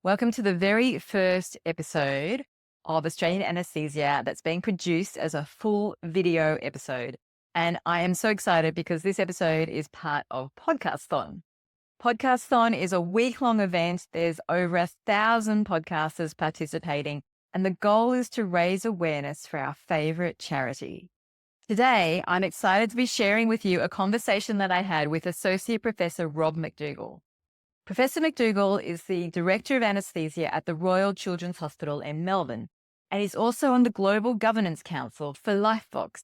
Welcome to the very first episode of Australian Anaesthesia that's being produced as a full video episode. And I am so excited because this episode is part of Podcasthon. Podcasthon is a week-long event. There's over 1,000 podcasters participating, and the goal is to raise awareness for our favorite charity. Today, I'm excited to be sharing with you a conversation that I had with Associate Professor Rob McDougall. Professor McDougall is the Director of Anaesthesia at the Royal Children's Hospital in Melbourne, and he's also on the Global Governance Council for Lifebox.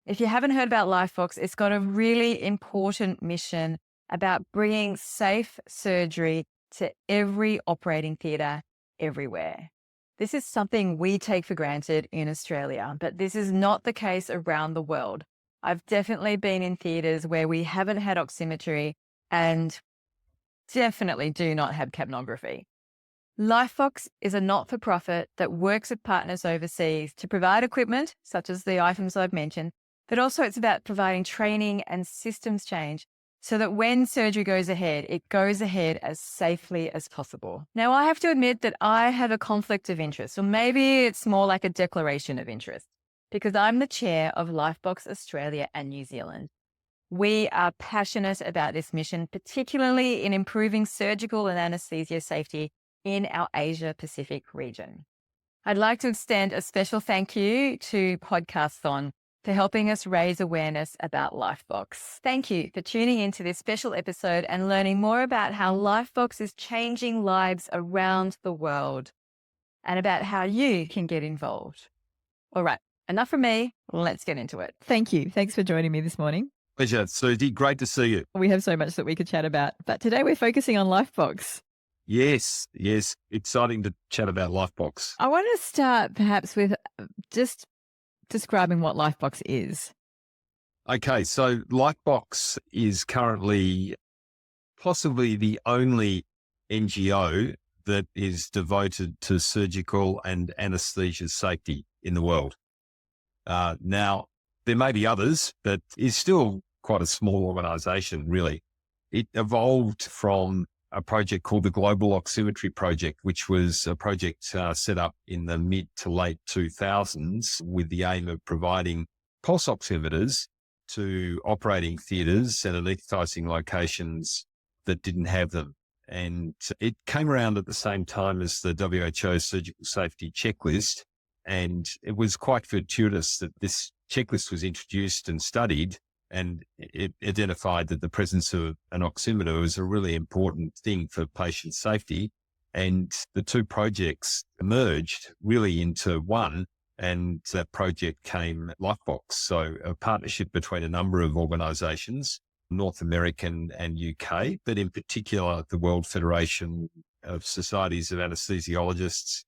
If you haven't heard about Lifebox, it's got a really important mission about bringing safe surgery to every operating theatre everywhere. This is something we take for granted in Australia, but this is not the case around the world. I've definitely been in theatres where we haven't had oximetry and definitely do not have capnography. Lifebox is a not-for-profit that works with partners overseas to provide equipment, such as the items I've mentioned, but also it's about providing training and systems change so that when surgery goes ahead, it goes ahead as safely as possible. Now, I have to admit that I have a conflict of interest, or maybe it's more like a declaration of interest, because I'm the chair of Lifebox Australia and New Zealand. We are passionate about this mission, particularly in improving surgical and anaesthesia safety in our Asia Pacific region. I'd like to extend a special thank you to Podcasthon for helping us raise awareness about Lifebox. Thank you for tuning into this special episode and learning more about how Lifebox is changing lives around the world and about how you can get involved. All right, enough from me. Let's get into it. Thank you. Thanks for joining me this morning. Pleasure, Susie. Great to see you. We have so much that we could chat about, but today we're focusing on Lifebox. Yes. Exciting to chat about Lifebox. I want to start perhaps with just describing what Lifebox is. Okay, so Lifebox is currently possibly the only NGO that is devoted to surgical and anaesthesia safety in the world. Now, there may be others, but it's still quite a small organisation, really. It evolved from a project called the Global Oximetry Project, which was a project set up in the mid to late 2000s with the aim of providing pulse oximeters to operating theatres and anaesthetising locations that didn't have them. And it came around at the same time as the WHO Surgical Safety Checklist, and it was quite fortuitous that this checklist was introduced and studied, and it identified that the presence of an oximeter was a really important thing for patient safety. And the two projects merged really into one, and that project came Lifebox. So a partnership between a number of organisations, North American and UK, but in particular the World Federation of Societies of Anaesthesiologists,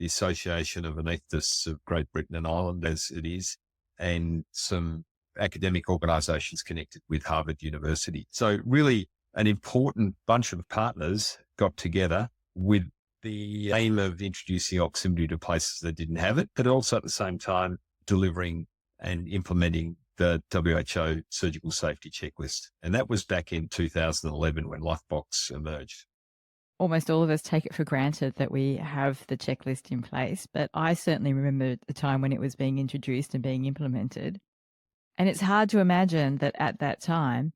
the Association of Anaesthetists of Great Britain and Ireland, as it is, and some academic organisations connected with Harvard University. So really an important bunch of partners got together with the aim of introducing oximetry to places that didn't have it, but also at the same time delivering and implementing the WHO Surgical Safety Checklist. And that was back in 2011 when Lifebox emerged. Almost all of us take it for granted that we have the checklist in place, but I certainly remember the time when it was being introduced and being implemented. And it's hard to imagine that at that time,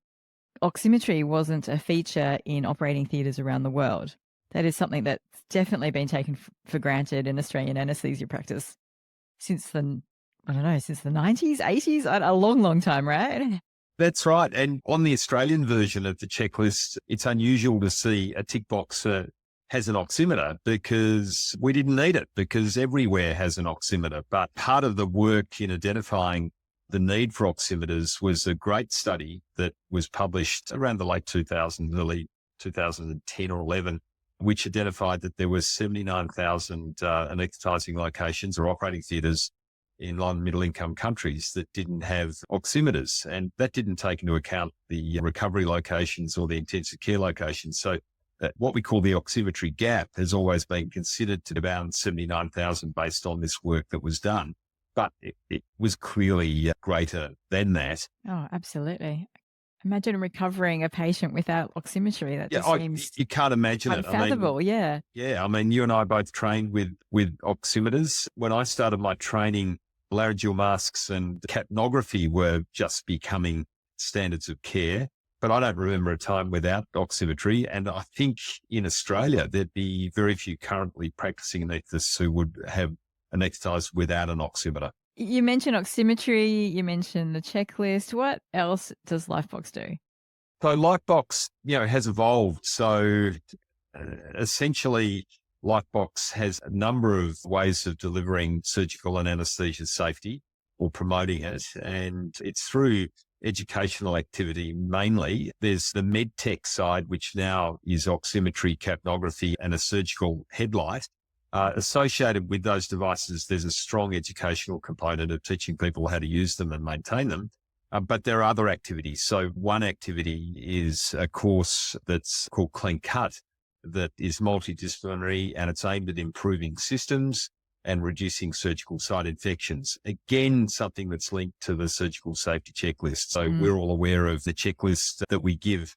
oximetry wasn't a feature in operating theatres around the world. That is something that's definitely been taken for granted in Australian anaesthesia practice since the 90s, 80s, a long, long time, right? That's right. And on the Australian version of the checklist, it's unusual to see a tick box that has an oximeter because we didn't need it, because everywhere has an oximeter. But part of the work in identifying the need for oximeters was a great study that was published around the late 2000s, early 2010 or 11, which identified that there were 79,000 anaesthetising locations or operating theatres in low and middle income countries that didn't have oximeters. And that didn't take into account the recovery locations or the intensive care locations. So what we call the oximetry gap has always been considered to be around 79,000 based on this work that was done. But it was clearly greater than that. Oh, absolutely. Imagine recovering a patient without oximetry. That Yeah, just seems you can't imagine it. unfathomable. Yeah. Yeah, I mean, you and I both trained with oximeters. When I started my training, laryngeal masks and capnography were just becoming standards of care. But I don't remember a time without oximetry. And I think in Australia, there'd be very few currently practicing anaesthetists who would have anaesthetised without an oximeter. You mentioned oximetry, you mentioned the checklist. What else does Lifebox do? So Lifebox, has evolved. So essentially, Lifebox has a number of ways of delivering surgical and anaesthesia safety or promoting it. And it's through educational activity mainly. There's the medtech side, which now is oximetry, capnography, and a surgical headlight. Associated with those devices, there's a strong educational component of teaching people how to use them and maintain them. But there are other activities. So one activity is a course that's called Clean Cut that is multidisciplinary, and it's aimed at improving systems and reducing surgical site infections. Again, something that's linked to the surgical safety checklist. So we're all aware of the checklist that we give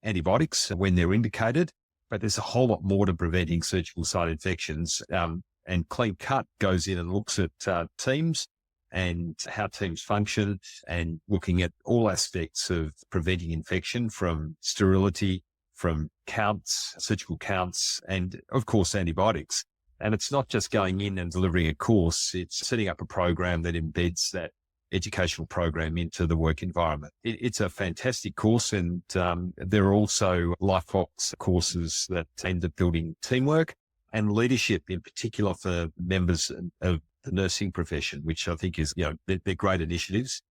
antibiotics when they're indicated, but there's a whole lot more to preventing surgical site infections. And Clean Cut goes in and looks at teams and how teams function, and looking at all aspects of preventing infection, from sterility, from counts, surgical counts, and of course, antibiotics. And it's not just going in and delivering a course, it's setting up a program that embeds that educational program into the work environment. It's a fantastic course. And there are also Lifebox courses that end up building teamwork and leadership, in particular for members of the nursing profession, which I think is, they're great initiatives.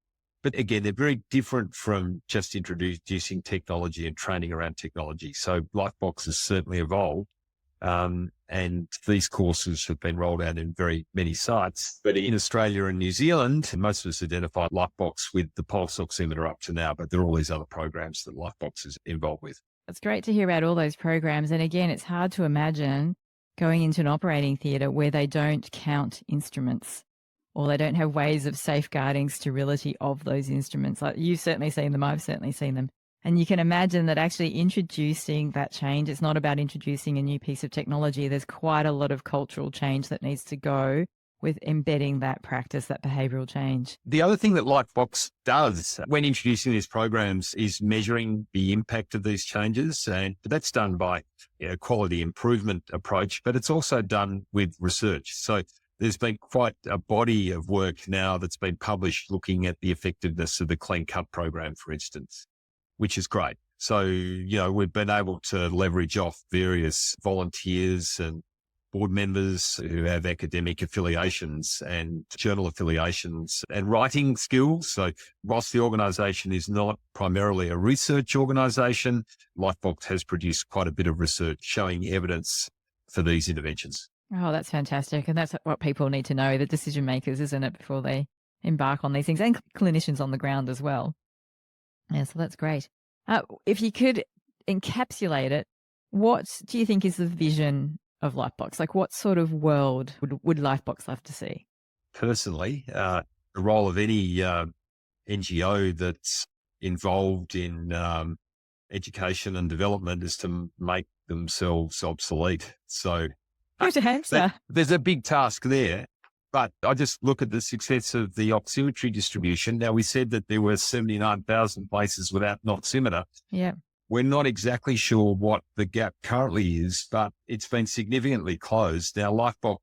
But again, they're very different from just introducing technology and training around technology. So Lifebox has certainly evolved. And these courses have been rolled out in very many sites. But in Australia and New Zealand, most of us identify Lifebox with the pulse oximeter up to now, but there are all these other programs that Lifebox is involved with. It's great to hear about all those programs. And again, it's hard to imagine going into an operating theatre where they don't count instruments, or they don't have ways of safeguarding sterility of those instruments. Like, you've certainly seen them, I've certainly seen them. And you can imagine that actually introducing that change, it's not about introducing a new piece of technology. There's quite a lot of cultural change that needs to go with embedding that practice, that behavioural change. The other thing that Lifebox does when introducing these programs is measuring the impact of these changes. And that's done by a quality improvement approach, but it's also done with research. So there's been quite a body of work now that's been published looking at the effectiveness of the Clean Cut program, for instance, which is great. So, we've been able to leverage off various volunteers and board members who have academic affiliations and journal affiliations and writing skills. So whilst the organisation is not primarily a research organisation, Lifebox has produced quite a bit of research showing evidence for these interventions. Oh, that's fantastic. And that's what people need to know, the decision makers, isn't it, before they embark on these things, and clinicians on the ground as well. Yeah, so that's great. If you could encapsulate it, what do you think is the vision of Lifebox? Like, what sort of world would Lifebox love to see? Personally, the role of any NGO that's involved in education and development is to make themselves obsolete. So Good answer. there's a big task there. But I just look at the success of the oximetry distribution. Now, we said that there were 79,000 places without an oximeter. Yeah. We're not exactly sure what the gap currently is, but it's been significantly closed. Now, Lifebox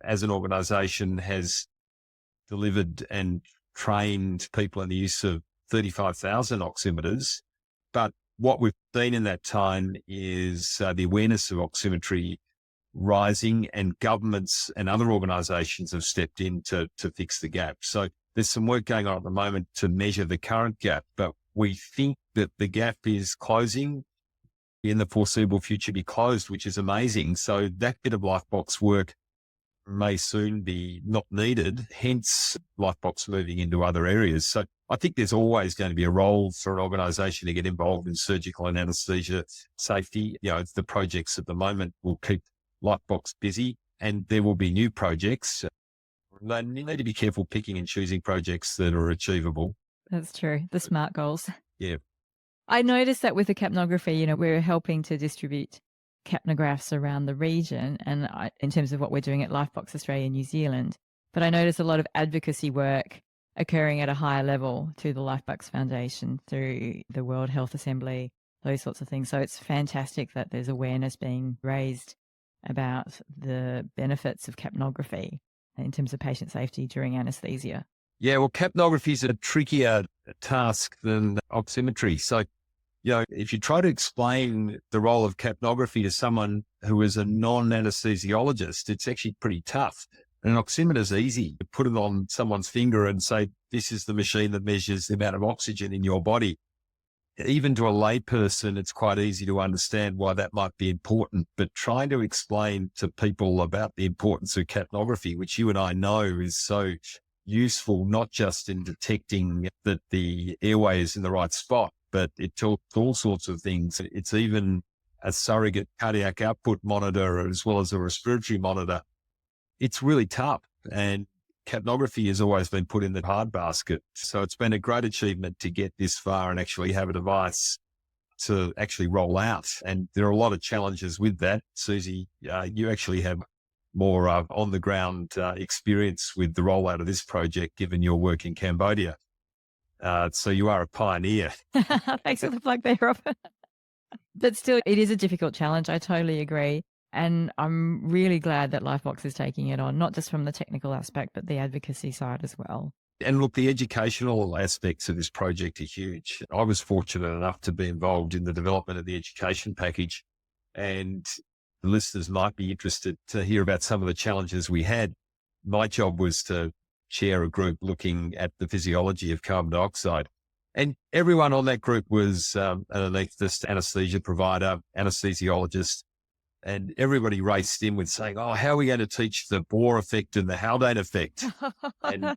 as an organisation has delivered and trained people in the use of 35,000 oximeters. But what we've seen in that time is the awareness of oximetry rising, and governments and other organisations have stepped in to fix the gap. So there's some work going on at the moment to measure the current gap, but we think that the gap is closing in the foreseeable future, be closed, which is amazing. So that bit of Lifebox work may soon be not needed, hence Lifebox moving into other areas. So I think there's always going to be a role for an organisation to get involved in surgical and anaesthesia safety. The projects at the moment will keep Lifebox busy, and there will be new projects. You need to be careful picking and choosing projects that are achievable. That's true. The SMART goals. Yeah. I noticed that with the capnography, we're helping to distribute capnographs around the region and in terms of what we're doing at Lifebox Australia and New Zealand. But I noticed a lot of advocacy work occurring at a higher level through the Lifebox Foundation, through the World Health Assembly, those sorts of things. So it's fantastic that there's awareness being raised about the benefits of capnography in terms of patient safety during anaesthesia. Yeah, well, capnography is a trickier task than oximetry. So, if you try to explain the role of capnography to someone who is a non-anesthesiologist, it's actually pretty tough. An oximeter is easy. You put it on someone's finger and say, this is the machine that measures the amount of oxygen in your body. Even to a layperson, it's quite easy to understand why that might be important. But trying to explain to people about the importance of capnography, which you and I know is so useful, not just in detecting that the airway is in the right spot, but it talks all sorts of things. It's even a surrogate cardiac output monitor as well as a respiratory monitor. It's really tough. And capnography has always been put in the hard basket. So it's been a great achievement to get this far and actually have a device to actually roll out. And there are a lot of challenges with that. Susie, you actually have more on the ground experience with the rollout of this project, given your work in Cambodia. So you are a pioneer. Thanks for the plug there, Rob. But still, it is a difficult challenge. I totally agree. And I'm really glad that Lifebox is taking it on, not just from the technical aspect, but the advocacy side as well. And look, the educational aspects of this project are huge. I was fortunate enough to be involved in the development of the education package, and the listeners might be interested to hear about some of the challenges we had. My job was to chair a group looking at the physiology of carbon dioxide. And everyone on that group was an anaesthetist, anesthesia provider, anesthesiologist. And everybody raced in with saying, oh, how are we going to teach the Bohr effect and the Haldane effect? And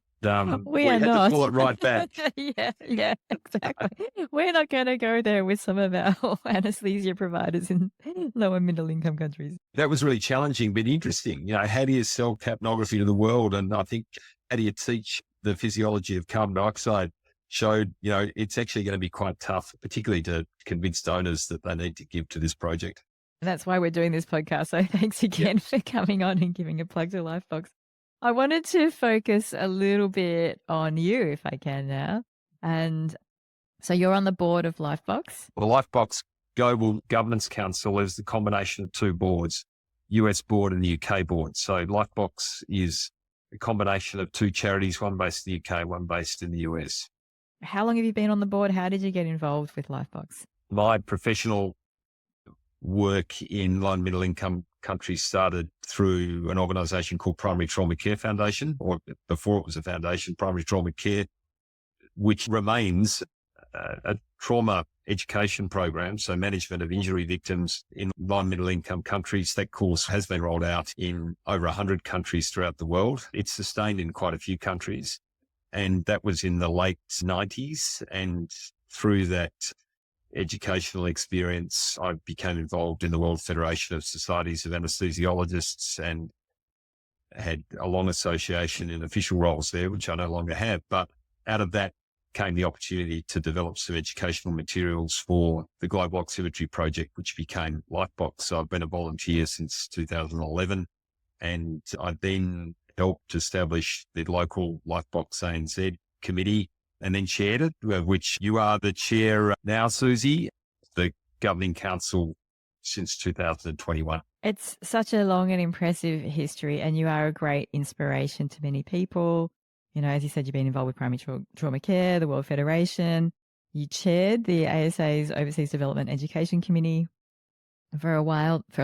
we had to pull it right back. Yeah, exactly. We're not going to go there with some of our anesthesia providers in low and middle income countries. That was really challenging, but interesting. How do you sell capnography to the world? And I think, how do you teach the physiology of carbon dioxide? Showed, it's actually going to be quite tough, particularly to convince donors that they need to give to this project. And that's why we're doing this podcast. So thanks again for coming on and giving a plug to Lifebox. I wanted to focus a little bit on you, if I can now. And so you're on the board of Lifebox? Well, the Lifebox Global Governance Council is the combination of two boards, US board and the UK board. So Lifebox is a combination of two charities, one based in the UK, one based in the US. How long have you been on the board? How did you get involved with Lifebox? My professional work in low and middle income countries started through an organisation called Primary Trauma Care Foundation, or before it was a foundation, Primary Trauma Care, which remains a trauma education program, so management of injury victims in low and middle income countries. That course has been rolled out in over 100 countries throughout the world. It's sustained in quite a few countries. And that was in the late 90s. And through that educational experience, I became involved in the World Federation of Societies of Anaesthesiologists and had a long association in official roles there, which I no longer have. But out of that came the opportunity to develop some educational materials for the Global Oximetry Project, which became Lifebox. So I've been a volunteer since 2011, and I then helped establish the local Lifebox ANZ committee and then chaired it, which you are the chair now, Susie, the governing council since 2021. It's such a long and impressive history, and you are a great inspiration to many people. As you said, you've been involved with Primary Trauma Care, the World Federation. You chaired the ASA's Overseas Development Education Committee for a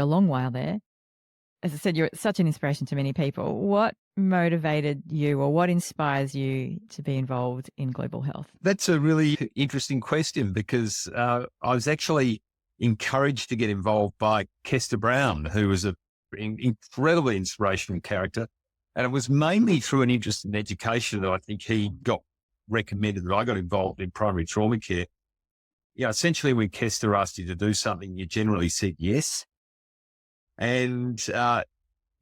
long while there. As I said, you're such an inspiration to many people. What motivated you, or what inspires you to be involved in global health? That's a really interesting question, because I was actually encouraged to get involved by Kester Brown, who was an incredibly inspirational character. And it was mainly through an interest in education that I think he got recommended that I got involved in primary trauma care. Essentially when Kester asked you to do something, you generally said yes. And,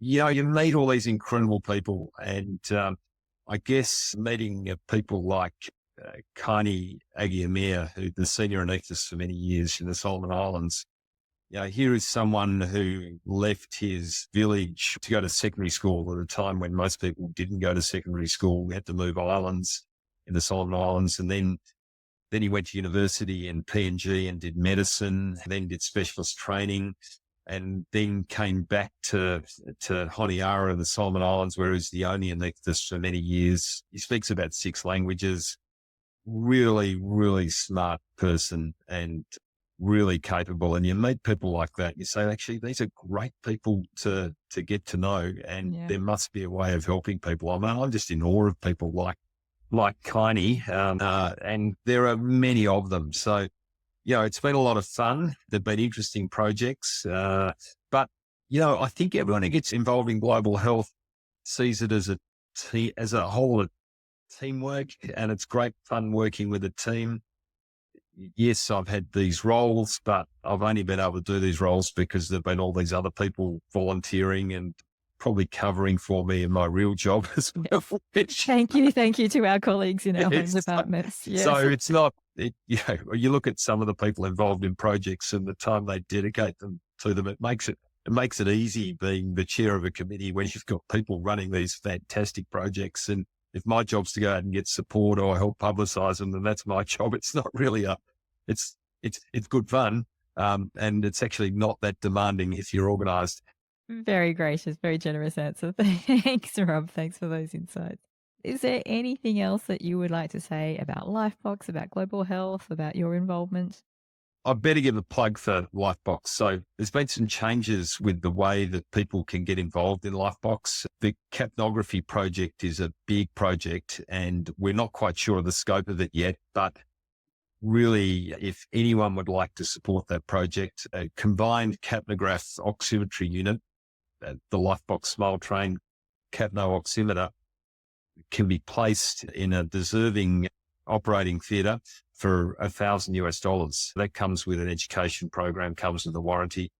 you meet all these incredible people, and I guess meeting people like Kaini Agiamir, who's the senior anaesthetist for many years in the Solomon Islands. Here is someone who left his village to go to secondary school at a time when most people didn't go to secondary school. We had to move islands in the Solomon Islands. And then he went to university in PNG and did medicine, then did specialist training, and then came back to Honiara in the Solomon Islands, where he was the only anaesthetist for many years. He speaks about 6 languages. Really, really smart person and really capable. And you meet people like that, you say, actually, these are great people to get to know, and there must be a way of helping people. I mean, I'm just in awe of people like Kaini, and there are many of them. So, it's been a lot of fun. They've been interesting projects, but I think everyone who gets involved in global health sees it as a whole teamwork, and it's great fun working with a team. Yes, I've had these roles, but I've only been able to do these roles because there've been all these other people volunteering and probably covering for me in my real job as well. Thank you to our colleagues in our home departments. Yes. So it's not, you look at some of the people involved in projects and the time they dedicate to them, it makes it easy being the chair of a committee when you've got people running these fantastic projects. And if my job's to go out and get support or help publicise them, then that's my job. It's not really it's good fun. And it's actually not that demanding if you're organised. Very gracious, very generous answer. Thanks, Rob. Thanks for those insights. Is there anything else that you would like to say about Lifebox, about global health, about your involvement? I better give a plug for Lifebox. So there's been some changes with the way that people can get involved in Lifebox. The capnography project is a big project, and we're not quite sure of the scope of it yet, but really, if anyone would like to support that project, a combined capnograph oximetry unit, the Lifebox Smile Train capno oximeter, can be placed in a deserving operating theatre for $1,000 US. That comes with an education program, comes with a warranty.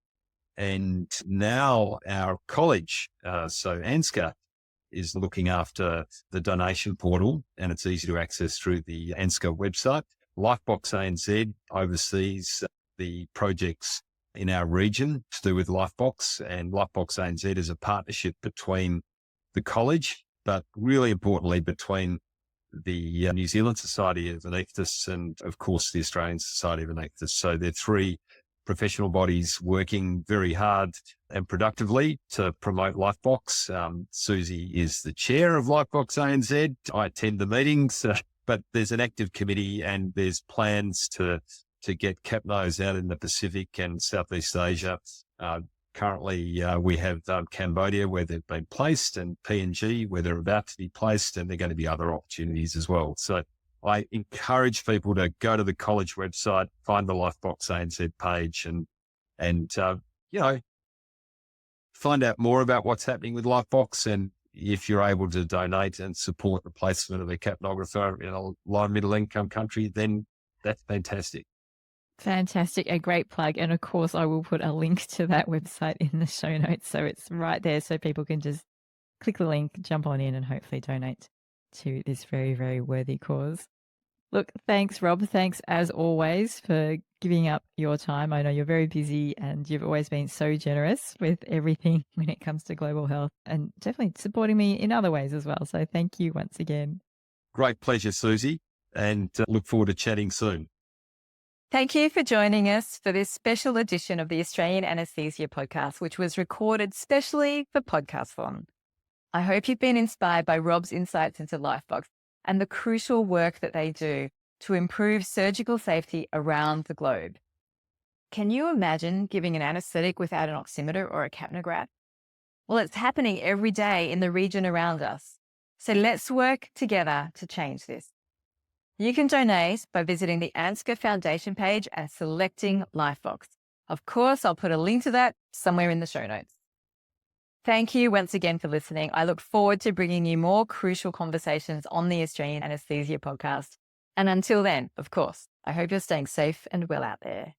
And now our college, so ANZCA, is looking after the donation portal, and it's easy to access through the ANZCA website. Lifebox ANZ oversees the projects in our region to do with Lifebox, and Lifebox ANZ is a partnership between the college, but really importantly between the New Zealand Society of Anaesthetists and, of course, the Australian Society of Anaesthetists. So they're 3 professional bodies working very hard and productively to promote Lifebox. Susie is the chair of Lifebox ANZ. I attend the meetings, but there's an active committee, and there's plans to get capnos out in the Pacific and Southeast Asia. Currently, we have Cambodia, where they've been placed, and PNG, where they're about to be placed, and there are going to be other opportunities as well. So I encourage people to go to the college website, find the Lifebox ANZ page, and find out more about what's happening with Lifebox. And if you're able to donate and support the placement of a capnographer in a low middle income country, then that's fantastic. Fantastic. A great plug. And of course, I will put a link to that website in the show notes. So it's right there, so people can just click the link, jump on in, and hopefully donate to this very, very worthy cause. Look, thanks, Rob. Thanks, as always, for giving up your time. I know you're very busy, and you've always been so generous with everything when it comes to global health, and definitely supporting me in other ways as well. So thank you once again. Great pleasure, Susie, and look forward to chatting soon. Thank you for joining us for this special edition of the Australian Anaesthesia podcast, which was recorded specially for Podcasthon. I hope you've been inspired by Rob's insights into Lifebox and the crucial work that they do to improve surgical safety around the globe. Can you imagine giving an anaesthetic without an oximeter or a capnograph? Well, it's happening every day in the region around us. So let's work together to change this. You can donate by visiting the ANZCA Foundation page and selecting Lifebox. Of course, I'll put a link to that somewhere in the show notes. Thank you once again for listening. I look forward to bringing you more crucial conversations on the Australian Anaesthesia podcast. And until then, of course, I hope you're staying safe and well out there.